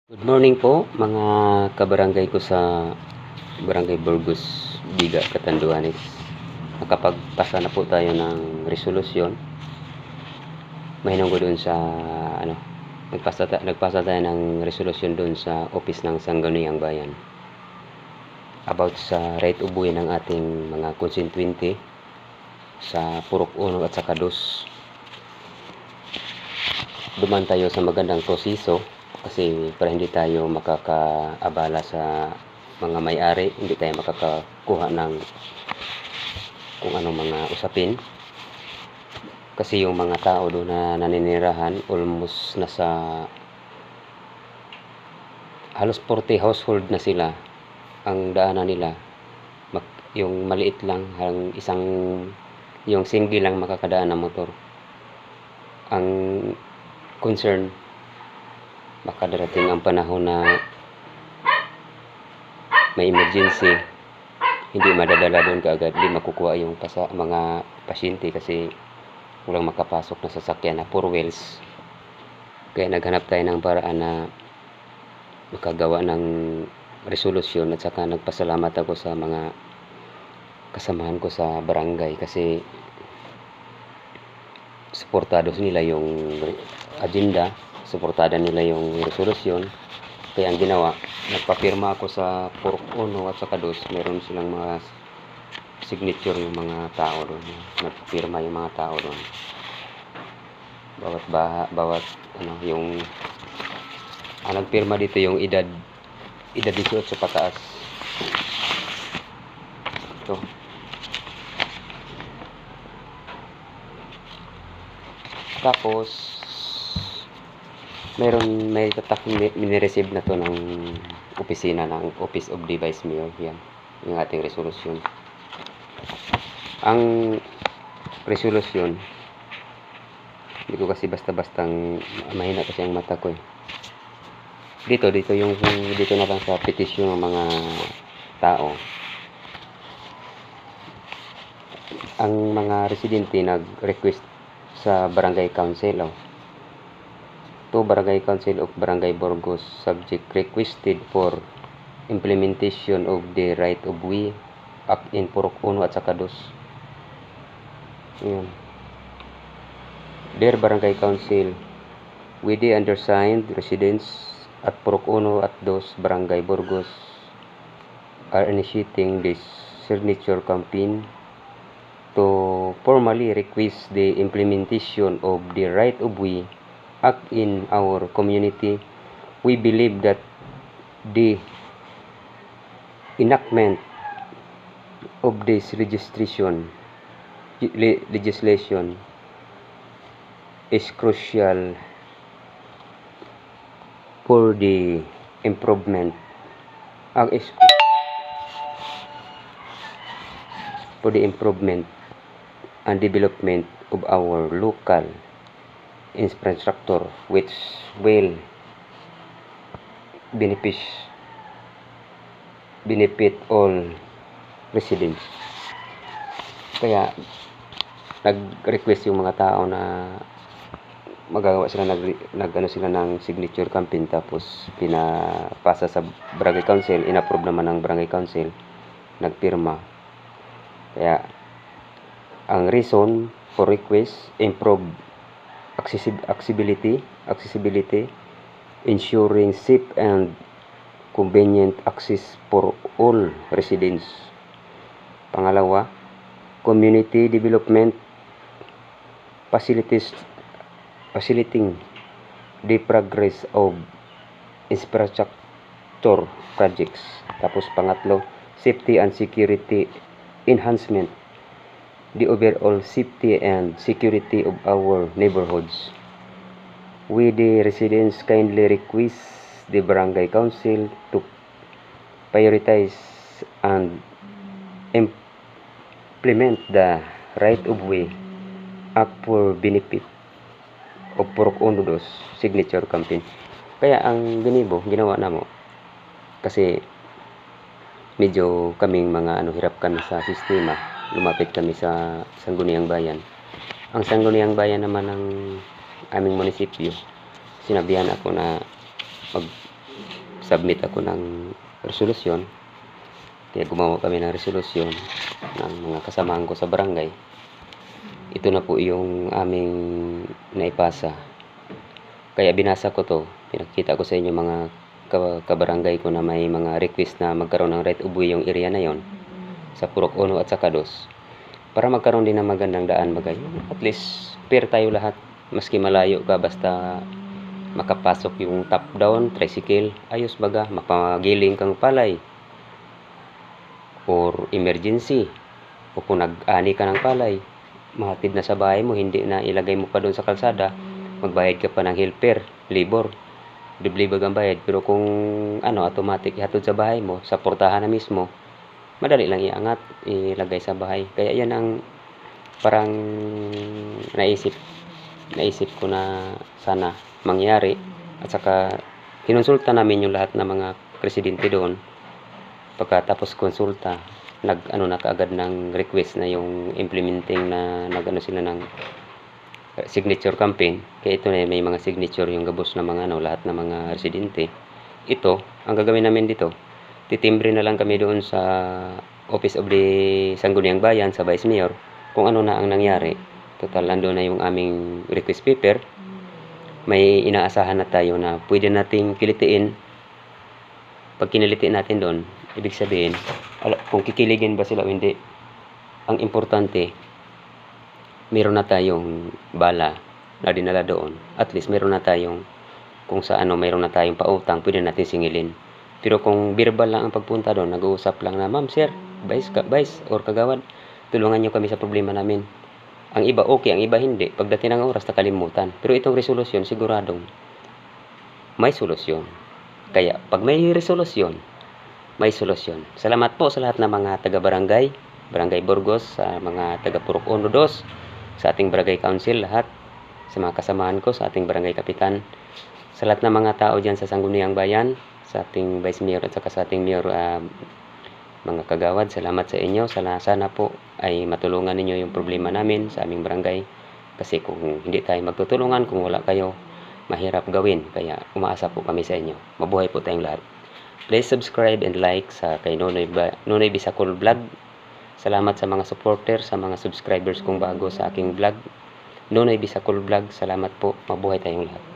Good morning po mga kabarangay ko sa Barangay Burgos, Biga, Catanduanes. Nakapagpasa na po tayo ng resolusyon. Mahinong ko doon sa nagpasa tayo ng resolusyon doon sa office ng Sangguniang Bayan about sa right of way ng ating mga constituente sa Purok 1 at saka 2. Duman tayo sa magandang proseso kasi para hindi tayo makakaabala sa mga may-ari, hindi tayo makakakuha ng kung anong mga usapin, kasi yung mga tao doon na naninirahan almost nasa halos 40 household na sila. Ang daanan nila yung maliit lang, yung single lang makakadaan ng motor. Ang concern, baka darating ang panahon na may emergency, hindi madadala doon kaagad, hindi makukuha yung mga pasyente kasi walang makapasok na sasakyan na 4 wheels. Kaya naghanap tayo ng paraan na makagawa ng resolusyon, at saka nagpasalamat ako sa mga kasamahan ko sa barangay kasi suportado nila yung agenda, suportada nila yung resolusyon. Kaya ang ginawa, nagpapirma ako sa Purok 1 at saka 2. Meron silang mga signature yung mga tao doon, nagpapirma yung mga tao doon. Bawat yung nagpirma dito yung edad 18 pataas. Ito. Tapos may tatak mini-receive na to ng opisina ng Office of the Vice Mayor. Yan yung ating resolusyon. Ang resolusyon, hindi ko kasi basta-bastang, mahina kasi ang mata ko eh. Dito na lang sa petisyon ng mga tao. Ang mga residente nag-request sa Barangay Council to Barangay Council of Barangay Burgos, subject requested for implementation of the right of way act in Purok 1 at saka 2. Ayan. Dear Barangay Council, we the undersigned residents at Purok 1 at 2 Barangay Burgos are initiating this signature campaign to formally request the implementation of the right of way act in our community. We believe that the enactment of this legislation is crucial for the improvement and development of our local infrastructure, which will benefit all residents. Kaya nag-request yung mga tao na magagawa sila sila ng signature campaign, tapos pinapasa sa Barangay Council, inapprove naman ng Barangay Council, nagpirma. Kaya ang reason for request, improve accessibility, ensuring safe and convenient access for all residents. Pangalawa, community development, facilitating the progress of infrastructure projects. Tapos pangatlo, safety and security enhancement, the overall safety and security of our neighborhoods. We the residents kindly request the Barangay Council to prioritize and implement the right of way act for benefit of Purok 1 2 signature campaign. Kaya ang ginawa na mo, kasi medyo kaming mga hirap kami sa sistema, lumapit kami sa Sangguniang Bayan. Ang Sangguniang Bayan naman ng aming munisipyo, sinabihan ako na submit ako ng resolusyon. Kaya gumawa kami ng resolusyon ng mga kasamahan ko sa barangay. Ito na po yung aming naipasa. Kaya binasa ko to, pinakita ko sa inyo mga kabarangay ko na may mga request na magkaroon ng right of way yung area na yon sa Purok 1 at saka 2 para magkaroon din ng magandang daan bagay. At least fair tayo lahat, maski malayo ka, basta makapasok yung top down, tricycle, ayos baga, mapagiling kang palay or emergency o kung nag-ani ka ng palay, mahatid na sa bahay mo, hindi na ilagay mo pa doon sa kalsada, magbayad ka pa ng helper, labor, doble bagang bayad. Pero kung automatic ihatod sa bahay mo, sa portahan na mismo, madali lang iangat, ilagay sa bahay. Kaya yan ang parang naisip ko na sana mangyari. At saka kinonsulta namin yung lahat ng mga presidente doon. Pagkatapos konsulta, na kaagad ng request na yung implementing na sila ng signature campaign. Kaya ito na may mga signature yung gabos na mga lahat ng mga residente. Ito, ang gagawin namin dito, titimbre na lang kami doon sa Office of the Sangguniang Bayan sa Vice Mayor kung ano na ang nangyari. Total, nandun na yung aming request paper. May inaasahan na tayo na pwede nating kilitiin. Pag kiniliti natin doon, ibig sabihin, kung kikiligin ba sila o hindi, ang importante, meron na tayong bala na dinala doon. At least meron na tayong, kung sa meron na tayong pautang, pwede natin singilin. Pero kung verbal lang ang pagpunta doon, nag-uusap lang na, ma'am, sir, vice, or kagawad, tulungan nyo kami sa problema namin. Ang iba okay, ang iba hindi. Pagdating ng oras, nakalimutan. Pero itong resolusyon, siguradong may solusyon. Kaya, pag may resolusyon, may solusyon. Salamat po sa lahat ng mga taga-barangay, Barangay Burgos, sa mga taga-Purok 1, 2, sa ating barangay council, lahat, sa mga kasamahan ko, sa ating barangay kapitan, sa lahat ng mga tao dyan sa Sangguniang Bayan, sa ating Vice Mayor at saka sa ating Mayor, mga kagawad, salamat sa inyo. Sana po ay matulungan ninyo yung problema namin sa aming barangay. Kasi kung hindi tayo magtutulungan, kung wala kayo, mahirap gawin. Kaya umaasa po kami sa inyo. Mabuhay po tayong lahat. Please subscribe and like sa kay Nonoy Bisacol Vlog. Salamat sa mga supporter, sa mga subscribers kong bago sa aking vlog. Nonoy Bisacol Vlog, salamat po. Mabuhay tayong lahat.